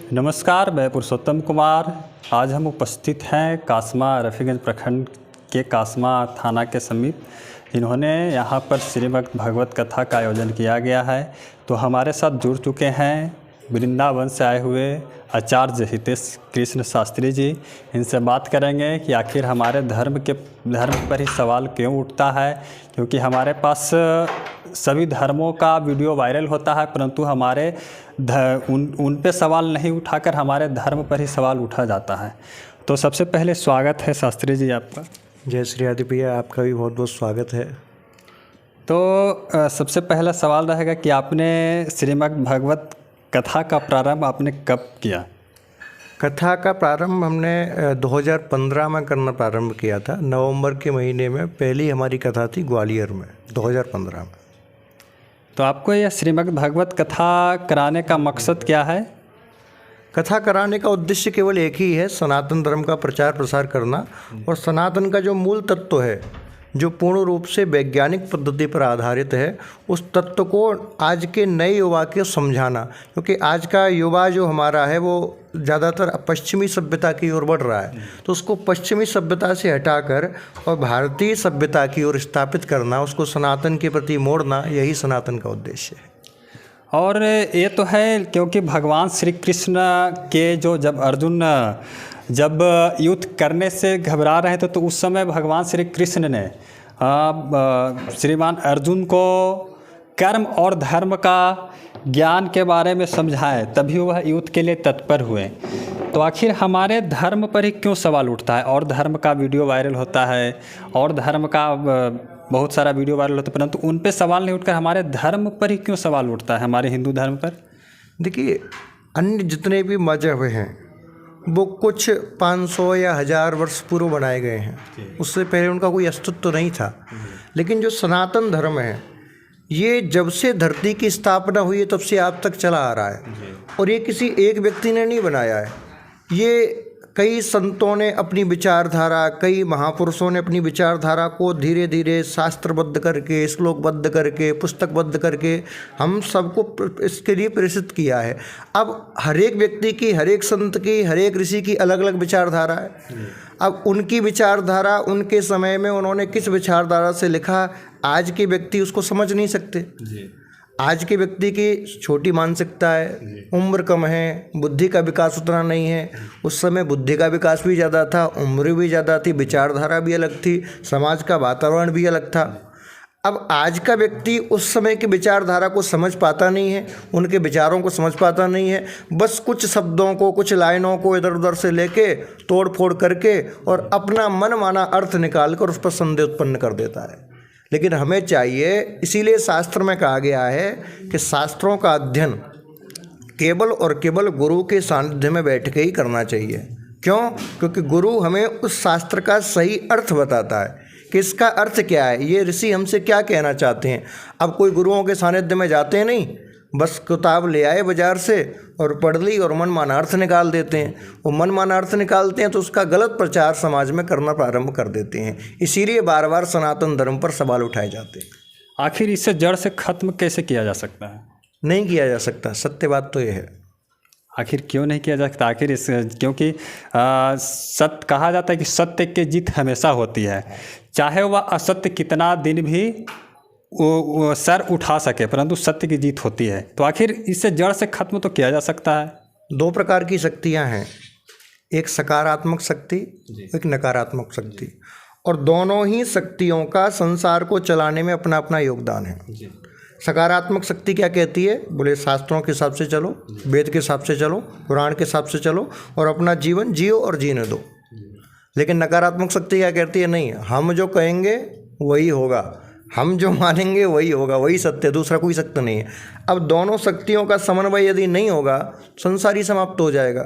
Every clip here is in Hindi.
नमस्कार, मैं पुरुषोत्तम कुमार। आज हम उपस्थित हैं कासमा रफीगंज प्रखंड के कासमा थाना के समीप। इन्होंने यहाँ पर श्रीमद् भागवत कथा का आयोजन किया गया है। तो हमारे साथ जुड़ चुके हैं वृंदावन से आए हुए आचार्य हितेश कृष्ण शास्त्री जी। इनसे बात करेंगे कि आखिर हमारे धर्म पर ही सवाल क्यों उठता है, क्योंकि हमारे पास सभी धर्मों का वीडियो वायरल होता है, परंतु हमारे उन पे सवाल नहीं उठाकर हमारे धर्म पर ही सवाल उठा जाता है। तो सबसे पहले स्वागत है शास्त्री जी आपका। जय श्री आदि भैया, आपका भी बहुत बहुत स्वागत है। तो सबसे पहला सवाल रहेगा कि आपने श्रीमद् भागवत कथा का प्रारंभ आपने कब किया? कथा का प्रारंभ हमने 2015 में करना प्रारंभ किया था। नवंबर के महीने में पहली हमारी कथा थी ग्वालियर में 2015 में। तो आपको यह श्रीमद् भागवत कथा कराने का मकसद क्या है? कथा कराने का उद्देश्य केवल एक ही है, सनातन धर्म का प्रचार प्रसार करना और सनातन का जो मूल तत्व है, जो पूर्ण रूप से वैज्ञानिक पद्धति पर आधारित है, उस तत्व को आज के नए युवा को समझाना। क्योंकि आज का युवा जो हमारा है वो ज़्यादातर पश्चिमी सभ्यता की ओर बढ़ रहा है, तो उसको पश्चिमी सभ्यता से हटाकर और भारतीय सभ्यता की ओर स्थापित करना, उसको सनातन के प्रति मोड़ना, यही सनातन का उद्देश्य है। और ये तो है क्योंकि भगवान श्री कृष्ण के जब अर्जुन युद्ध करने से घबरा रहे थे, तो उस समय भगवान श्री कृष्ण ने श्रीमान अर्जुन को कर्म और धर्म का ज्ञान के बारे में समझाए, तभी वह युद्ध के लिए तत्पर हुए। तो आखिर हमारे धर्म पर ही क्यों सवाल उठता है? और धर्म का वीडियो वायरल होता है और धर्म का बहुत सारा वीडियो वायरल होता है, परंतु उन पे सवाल नहीं उठकर हमारे धर्म पर ही क्यों सवाल उठता है, हमारे हिंदू धर्म पर? देखिए, अन्य जितने भी मजहब हैं वो कुछ 500 या 1000 वर्ष पूर्व बनाए गए हैं, उससे पहले उनका कोई अस्तित्व नहीं था। लेकिन जो सनातन धर्म है, ये जब से धरती की स्थापना हुई है तब से आप तक चला आ रहा है, और ये किसी एक व्यक्ति ने नहीं बनाया है। ये कई संतों ने अपनी विचारधारा, कई महापुरुषों ने अपनी विचारधारा को धीरे धीरे शास्त्रबद्ध करके, श्लोकबद्ध करके, पुस्तकबद्ध करके हम सबको इसके लिए प्रेषित किया है। अब हर एक व्यक्ति की, हर एक संत की, हर एक ऋषि की अलग अलग विचारधारा है। अब उनकी विचारधारा, उनके समय में उन्होंने किस विचारधारा से लिखा, आज के व्यक्ति उसको समझ नहीं सकते। आज के व्यक्ति की छोटी मानसिकता है, उम्र कम है, बुद्धि का विकास उतना नहीं है। उस समय बुद्धि का विकास भी ज़्यादा था, उम्र भी ज़्यादा थी, विचारधारा भी अलग थी, समाज का वातावरण भी अलग था। अब आज का व्यक्ति उस समय की विचारधारा को समझ पाता नहीं है, उनके विचारों को समझ पाता नहीं है। बस कुछ शब्दों को, कुछ लाइनों को इधर उधर से लेके तोड़ फोड़ करके और अपना मन माना अर्थ निकाल कर उस पर संदेह उत्पन्न कर देता है। लेकिन हमें चाहिए, इसीलिए शास्त्र में कहा गया है कि शास्त्रों का अध्ययन केवल और केवल गुरु के सानिध्य में बैठ के ही करना चाहिए। क्यों? क्योंकि गुरु हमें उस शास्त्र का सही अर्थ बताता है कि इसका अर्थ क्या है, ये ऋषि हमसे क्या कहना चाहते हैं। अब कोई गुरुओं के सानिध्य में जाते हैं नहीं, बस किताब ले आए बाज़ार से और पढ़ ली और मन माना अर्थ निकाल देते हैं। वो मन माना अर्थ निकालते हैं तो उसका गलत प्रचार समाज में करना प्रारंभ कर देते हैं। इसीलिए बार बार सनातन धर्म पर सवाल उठाए जाते हैं। आखिर इसे जड़ से खत्म कैसे किया जा सकता है? नहीं किया जा सकता, सत्य बात तो ये है। आखिर क्यों नहीं किया जा सकता? आखिर क्योंकि सत्य कहा जाता है कि सत्य की जीत हमेशा होती है, चाहे वह असत्य कितना दिन भी वो सर उठा सके, परंतु सत्य की जीत होती है। तो आखिर इसे जड़ से खत्म तो किया जा सकता है। 2 प्रकार की शक्तियां हैं, एक सकारात्मक शक्ति, एक नकारात्मक शक्ति, और दोनों ही शक्तियों का संसार को चलाने में अपना अपना योगदान है। सकारात्मक शक्ति क्या कहती है? बोले शास्त्रों के हिसाब से चलो, वेद के हिसाब से चलो, पुराण के हिसाब से चलो और अपना जीवन जियो और जीने दो। लेकिन नकारात्मक शक्ति क्या कहती है? नहीं, हम जो कहेंगे वही होगा, हम जो मानेंगे वही होगा, वही सत्य, दूसरा कोई सत्य नहीं है। अब दोनों शक्तियों का समन्वय यदि नहीं होगा, संसार ही समाप्त हो जाएगा।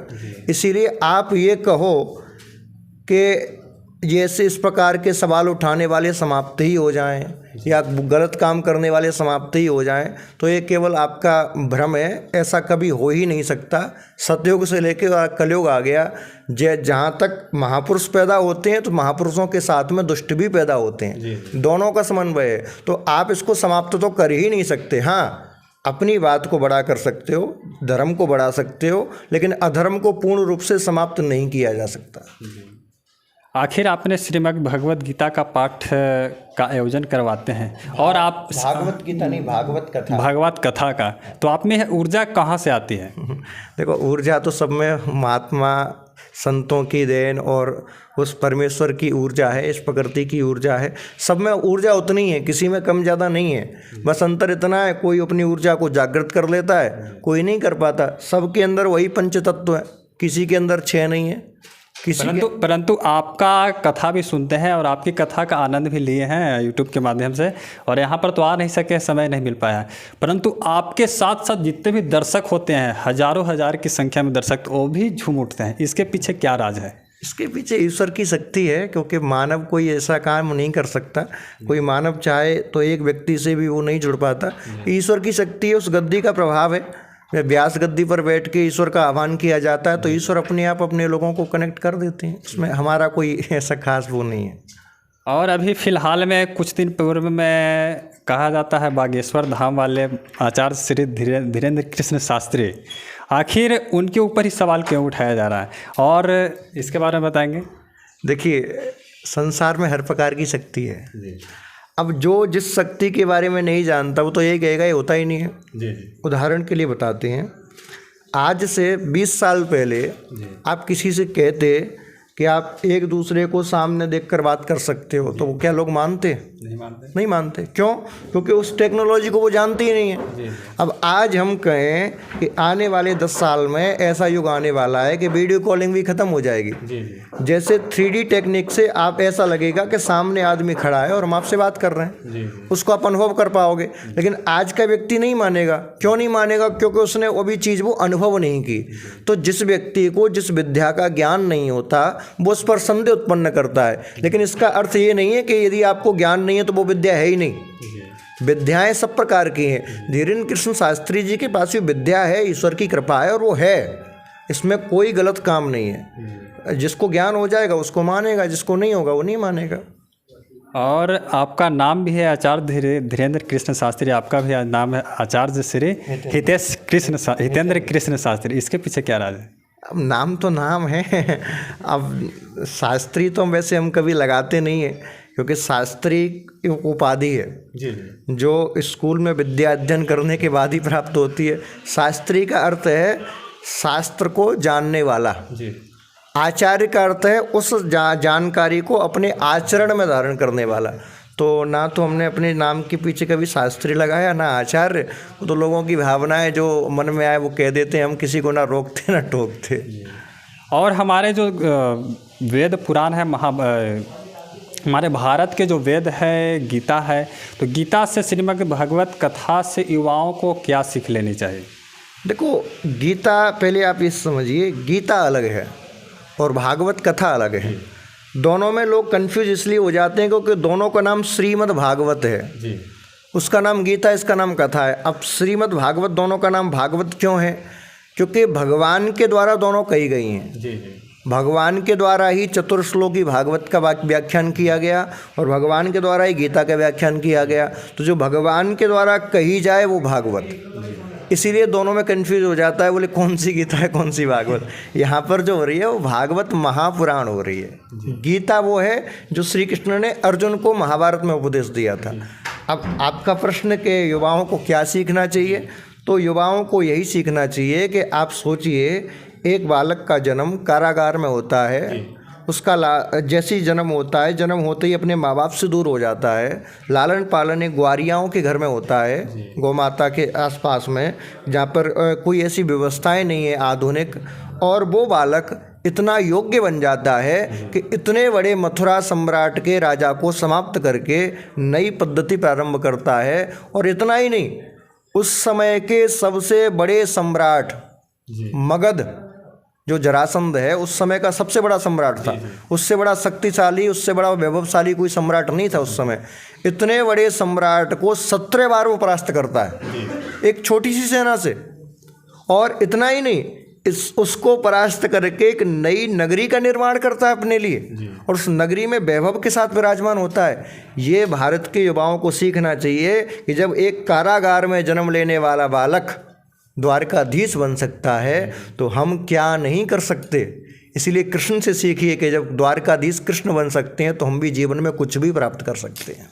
इसीलिए आप ये कहो कि जैसे इस प्रकार के सवाल उठाने वाले समाप्त ही हो जाएं या गलत काम करने वाले समाप्त ही हो जाएं, तो ये केवल आपका भ्रम है। ऐसा कभी हो ही नहीं सकता। सतयुग से लेकर कलयुग आ गया, जहाँ तक महापुरुष पैदा होते हैं तो महापुरुषों के साथ में दुष्ट भी पैदा होते हैं। दोनों का समन्वय है, तो आप इसको समाप्त तो कर ही नहीं सकते। हाँ, अपनी बात को बड़ा कर सकते हो, धर्म को बढ़ा सकते हो, लेकिन अधर्म को पूर्ण रूप से समाप्त नहीं किया जा सकता। आखिर आपने श्रीमद् भगवत गीता का पाठ का आयोजन करवाते हैं और आप भागवत गीता नहीं, भागवत कथा, भागवत कथा का, तो आप में ऊर्जा कहाँ से आती है? देखो, ऊर्जा तो सब में महात्मा संतों की देन और उस परमेश्वर की ऊर्जा है, इस प्रकृति की ऊर्जा है। सब में ऊर्जा उतनी है, किसी में कम ज़्यादा नहीं है। बस अंतर इतना है, कोई अपनी ऊर्जा को जागृत कर लेता है, कोई नहीं कर पाता। सबके अंदर वही पंच तत्व है, किसी के अंदर 6 नहीं है। परंतु आपका कथा भी सुनते हैं और आपकी कथा का आनंद भी लिए हैं यूट्यूब के माध्यम से, और यहाँ पर तो आ नहीं सके, समय नहीं मिल पाया। परंतु आपके साथ साथ जितने भी दर्शक होते हैं, हजारों हजार की संख्या में दर्शक, तो वो भी झूम उठते हैं। इसके पीछे क्या राज है? इसके पीछे ईश्वर की शक्ति है, क्योंकि मानव कोई ऐसा काम नहीं कर सकता। कोई मानव चाहे तो एक व्यक्ति से भी वो नहीं जुड़ पाता। ईश्वर की शक्ति है, उस गद्दी का प्रभाव है। व्यास गद्दी पर बैठ के ईश्वर का आह्वान किया जाता है तो ईश्वर अपने आप अपने लोगों को कनेक्ट कर देते हैं। उसमें हमारा कोई ऐसा खास वो नहीं है। और अभी फ़िलहाल में कुछ दिन पूर्व में कहा जाता है बागेश्वर धाम वाले आचार्य श्री धीरेन्द्र कृष्ण शास्त्री, आखिर उनके ऊपर ही सवाल क्यों उठाया जा रहा है, और इसके बारे में बताएंगे? देखिए, संसार में हर प्रकार की शक्ति है। अब जो जिस शक्ति के बारे में नहीं जानता वो तो यही कहेगा ये होता ही नहीं है। उदाहरण के लिए बताते हैं, आज से 20 साल पहले आप किसी से कहते कि आप एक दूसरे को सामने देखकर बात कर सकते हो, तो क्या लोग मानते? नहीं मानते। क्यों? क्योंकि उस टेक्नोलॉजी को वो जानते ही नहीं है। अब आज हम कहें कि आने वाले 10 साल में ऐसा युग आने वाला है कि वीडियो कॉलिंग भी ख़त्म हो जाएगी। जैसे 3D टेक्निक से आप ऐसा लगेगा कि सामने आदमी खड़ा है और हम आपसे बात कर रहे हैं, उसको आप अनुभव कर पाओगे। लेकिन आज का व्यक्ति नहीं मानेगा। क्यों नहीं मानेगा? क्योंकि उसने वो भी चीज़ वो अनुभव नहीं की। तो जिस व्यक्ति को जिस विद्या का ज्ञान नहीं होता वो उस पर संदेह उत्पन्न करता है। लेकिन इसका अर्थ ये नहीं है कि यदि आपको ज्ञान नहीं है तो वो विद्या है ही नहीं। विद्याएं सब प्रकार की हैं। धीरेन्द्र कृष्ण शास्त्री जी के पास भी विद्या है, ईश्वर की कृपा है और वो है। इसमें कोई गलत काम नहीं है। जिसको ज्ञान हो जाएगा उसको मानेगा, जिसको नहीं होगा वो नहीं मानेगा। और आपका नाम भी है आचार्य धीरेन्द्र कृष्ण शास्त्री, आपका भी नाम है आचार्य श्री हितेंद्र कृष्ण शास्त्री। इसके पीछे क्या राज है? अब नाम तो नाम है, अब शास्त्री तो वैसे हम कभी लगाते नहीं है, क्योंकि शास्त्री एक उपाधि है जो स्कूल में विद्या अध्ययन करने के बाद ही प्राप्त होती है। शास्त्री का अर्थ है शास्त्र को जानने वाला। आचार्य का अर्थ है उस जानकारी को अपने आचरण में धारण करने वाला। तो ना तो हमने अपने नाम के पीछे कभी शास्त्री लगाया ना आचार्य। वो तो लोगों की भावनाएं जो मन में आए वो कह देते हैं, हम किसी को ना रोकते ना टोकते। और हमारे जो वेद पुराण है, हमारे भारत के जो वेद है, गीता है, तो गीता से श्रीमद् भगवत कथा से युवाओं को क्या सीख लेनी चाहिए? देखो, गीता पहले आप ये समझिए, गीता अलग है और भागवत कथा अलग है। दोनों में लोग कंफ्यूज इसलिए हो जाते हैं क्योंकि दोनों का नाम श्रीमद् भागवत है। उसका नाम गीता, इसका नाम कथा है। अब श्रीमद् भागवत, दोनों का नाम भागवत क्यों है? क्योंकि भगवान के द्वारा दोनों कही गई हैं। भगवान के द्वारा ही चतुर्श्लोकी भागवत का व्याख्यान किया गया और भगवान के द्वारा ही गीता का व्याख्यान किया गया। तो जो भगवान के द्वारा कही जाए वो भागवत। इसीलिए दोनों में कंफ्यूज हो जाता है, बोले कौन सी गीता है कौन सी भागवत। यहाँ पर जो हो रही है वो भागवत महापुराण हो रही है। गीता वो है जो श्री कृष्ण ने अर्जुन को महाभारत में उपदेश दिया था। अब आपका प्रश्न के युवाओं को क्या सीखना चाहिए, तो युवाओं को यही सीखना चाहिए कि आप सोचिए, एक बालक का जन्म कारागार में होता है। उसका जैसे ही जन्म होता है, जन्म होते ही अपने माँ बाप से दूर हो जाता है। लालन पालन एक ग्वारियाओं के घर में होता है, गौ माता के आसपास में, जहाँ पर कोई ऐसी व्यवस्थाएं नहीं है आधुनिक। और वो बालक इतना योग्य बन जाता है कि इतने बड़े मथुरा सम्राट के राजा को समाप्त करके नई पद्धति प्रारंभ करता है। और इतना ही नहीं, उस समय के सबसे बड़े सम्राट मगध जो जरासंध है, उस समय का सबसे बड़ा सम्राट था। उससे बड़ा शक्तिशाली, उससे बड़ा वैभवशाली कोई सम्राट नहीं था उस समय। इतने बड़े सम्राट को 17 बार वो परास्त करता है एक छोटी सी सेना से। और इतना ही नहीं, उसको परास्त करके एक नई नगरी का निर्माण करता है अपने लिए, और उस नगरी में वैभव के साथ विराजमान होता है। ये भारत के युवाओं को सीखना चाहिए कि जब एक कारागार में जन्म लेने वाला बालक द्वारकाधीश बन सकता है तो हम क्या नहीं कर सकते। इसीलिए कृष्ण से सीखिए कि जब द्वारकाधीश कृष्ण बन सकते हैं तो हम भी जीवन में कुछ भी प्राप्त कर सकते हैं।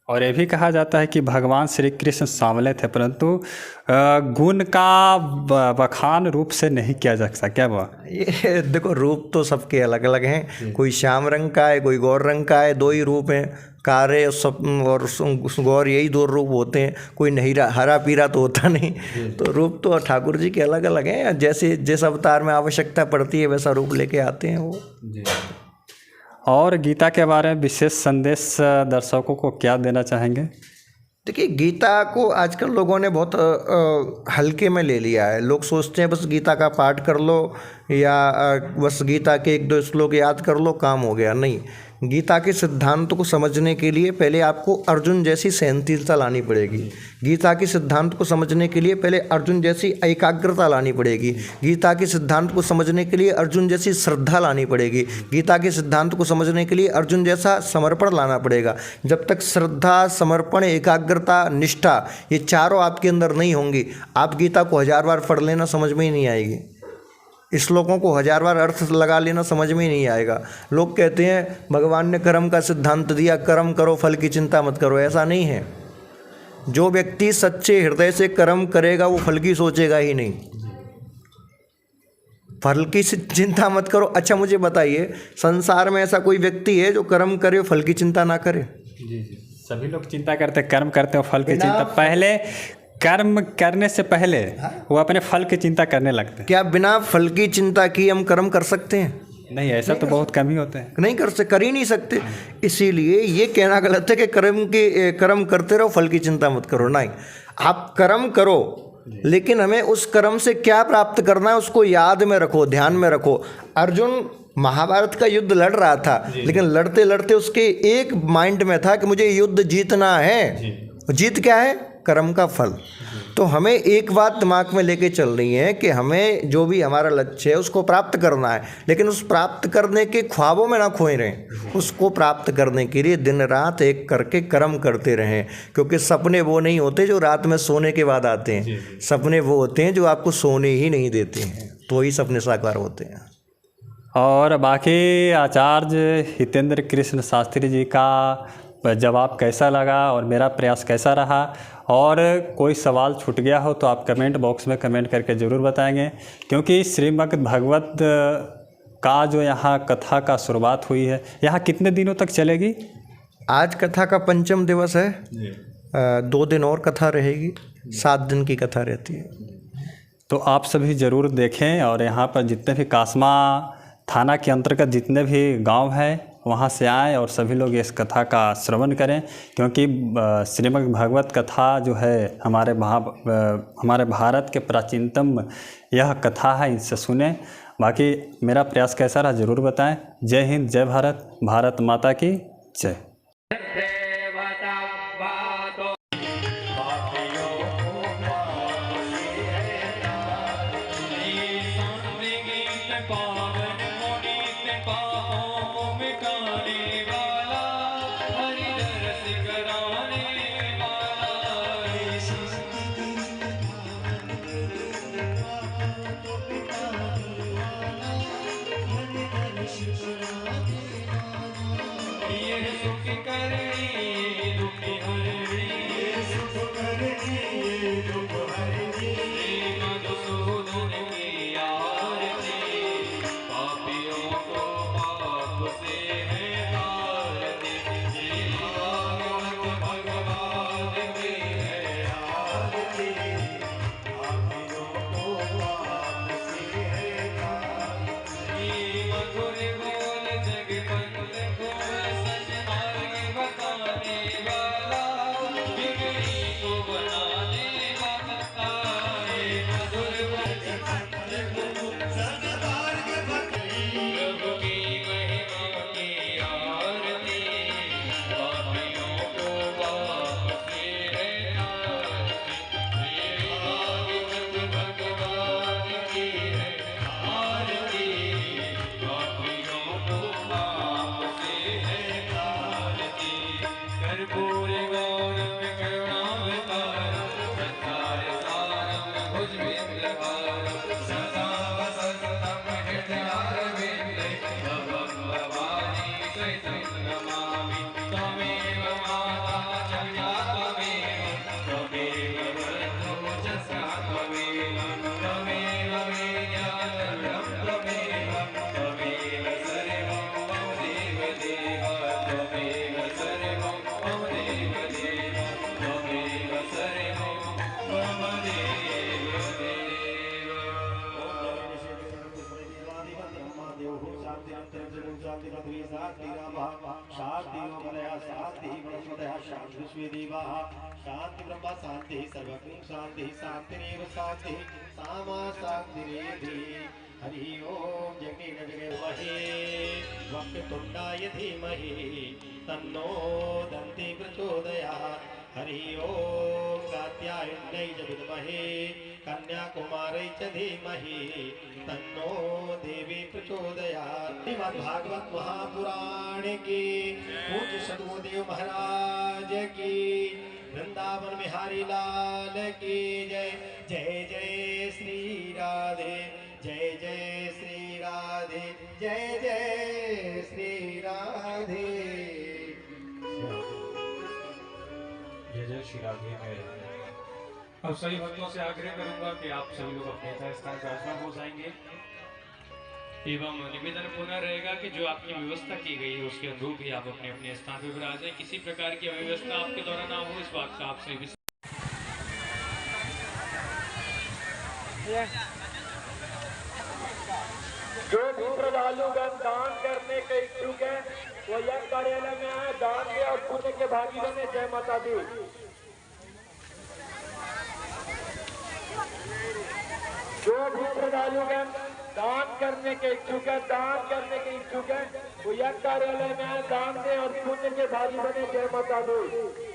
और ये भी कहा जाता है कि भगवान श्री कृष्ण सांवले थे, परंतु गुण का बखान रूप से नहीं किया जा सकता। क्या वो ये देखो, रूप तो सबके अलग अलग हैं। कोई श्याम रंग का है, कोई गौर रंग का है, दो ही रूप हैं। कारे और गौर, यही दो रूप होते हैं। कोई नहीं हरा पीरा तो होता नहीं। तो रूप तो ठाकुर जी के अलग अलग हैं। जैसे जिस अवतार में आवश्यकता पड़ती है वैसा रूप लेके आते हैं वो। और गीता के बारे में विशेष संदेश दर्शकों को क्या देना चाहेंगे? देखिए, गीता को आजकल लोगों ने बहुत हल्के में ले लिया है। लोग सोचते हैं बस गीता का पाठ कर लो या बस गीता के एक दो श्लोक याद कर लो, काम हो गया। नहीं, गीता के सिद्धांत को समझने के लिए पहले आपको अर्जुन जैसी सहनशीलता लानी पड़ेगी। गीता के सिद्धांत को समझने के लिए पहले अर्जुन जैसी एकाग्रता लानी पड़ेगी। गीता के सिद्धांत को समझने के लिए अर्जुन जैसी श्रद्धा लानी पड़ेगी। गीता के सिद्धांत को समझने के लिए अर्जुन जैसा समर्पण लाना पड़ेगा। जब तक श्रद्धा, समर्पण, एकाग्रता, निष्ठा ये चारों आपके अंदर नहीं होंगी, आप गीता को 1000 बार पढ़ लेना, समझ में ही नहीं आएगी। श्लोकों को 1000 बार अर्थ लगा लेना, समझ में ही नहीं आएगा। लोग कहते हैं भगवान ने कर्म का सिद्धांत दिया, कर्म करो, फल की चिंता मत करो। ऐसा नहीं है। जो व्यक्ति सच्चे हृदय से कर्म करेगा वो फल की सोचेगा ही नहीं। फल की चिंता मत करो। अच्छा, मुझे बताइए, संसार में ऐसा कोई व्यक्ति है जो कर्म करे फल की चिंता ना करे? जी, सभी लोग चिंता करते, कर्म करते हो, फल की चिंता। पहले कर्म करने से पहले वो अपने फल की चिंता करने लगते हैं। क्या बिना फल की चिंता की हम कर्म कर सकते हैं? नहीं, ऐसा तो बहुत कम ही होते हैं। नहीं कर ही नहीं सकते। इसीलिए ये कहना गलत है कि कर्म करते रहो, फल की चिंता मत करो। नहीं, आप कर्म करो, लेकिन हमें उस कर्म से क्या प्राप्त करना है उसको याद में रखो, ध्यान में रखो। अर्जुन महाभारत का युद्ध लड़ रहा था, लेकिन लड़ते लड़ते उसके एक माइंड में था कि मुझे युद्ध जीतना है। जीत क्या है? कर्म का फल। तो हमें एक बात दिमाग में लेके चल रही है कि हमें जो भी हमारा लक्ष्य है उसको प्राप्त करना है, लेकिन उस प्राप्त करने के ख्वाबों में ना खोए रहें। उसको प्राप्त करने के लिए दिन रात एक करके कर्म करते रहें, क्योंकि सपने वो नहीं होते जो रात में सोने के बाद आते हैं। सपने वो होते हैं जो आपको सोने ही नहीं देते हैं, तो वही सपने साकार होते हैं। और बाकी आचार्य हितेंद्र कृष्ण शास्त्री जी का जवाब कैसा लगा और मेरा प्रयास कैसा रहा, और कोई सवाल छूट गया हो तो आप कमेंट बॉक्स में कमेंट करके ज़रूर बताएंगे। क्योंकि श्रीमद् भागवत का जो यहाँ कथा का शुरुआत हुई है, यहाँ कितने दिनों तक चलेगी? आज कथा का 5म दिवस है। 2 दिन और कथा रहेगी, 7 दिन की कथा रहती है। तो आप सभी ज़रूर देखें, और यहाँ पर जितने भी कासमा थाना के अंतर्गत जितने भी गांव हैं वहाँ से आएँ और सभी लोग इस कथा का श्रवण करें। क्योंकि श्रीमद् भागवत कथा जो है हमारे भारत के प्राचीनतम यह कथा है, इनसे सुने। बाकी मेरा प्रयास कैसा रहा ज़रूर बताएं। जय हिंद, जय भारत, भारत माता की जय। शांतिरामः शांतिरोमदयः शांतिः ब्रह्मदयः शांति विश्वेदेवाः शांति ब्रह्म शांति सर्वगुण शांति शांतिरेव शांति सामा शांतिरेधि हरि ओम जगने जगने महे वक्रतुंडाय धीमहि तन्नो दन्ति प्रचोदयात् हरि ओम कात्यायन्यै च विद्महे कन्याकुमारै च धीमहि तन्नो देवी प्रचोदयात्। श्रीमद्भागवत महापुराण की पूज्य सदगुरुदेव महाराज की वृंदावन बिहारी लाल की जय। जय जय श्री राधे जय जय श्री राधे जय जय श्री राधे जय जय श्री राधे। मैं अब सभी भक्तों से आग्रह करूंगा कि आप सभी लोग अपने यथा स्थान पर आसन हो जाएंगे एवं निवेदन पुनः रहेगा कि जो आपकी व्यवस्था की गई है उसके अनुरूप ही आप अपने अपने स्थान पर विराज जाएं। किसी प्रकार की अव्यवस्था आपके द्वारा ना हो इस बात का आप सभी जो भी श्रद्धालुगण दान करने के इच्छुक हैं वो यह कार्यालय में आए, दान के और पुण्य के भागी बने। जय माता दी। जो भी श्रद्धालुगण दान करने के इच्छुक है, दान करने के इच्छुक है वो यह कार्यालय में आए, दान दे और पुण्य के भागी बने। जय माता दी।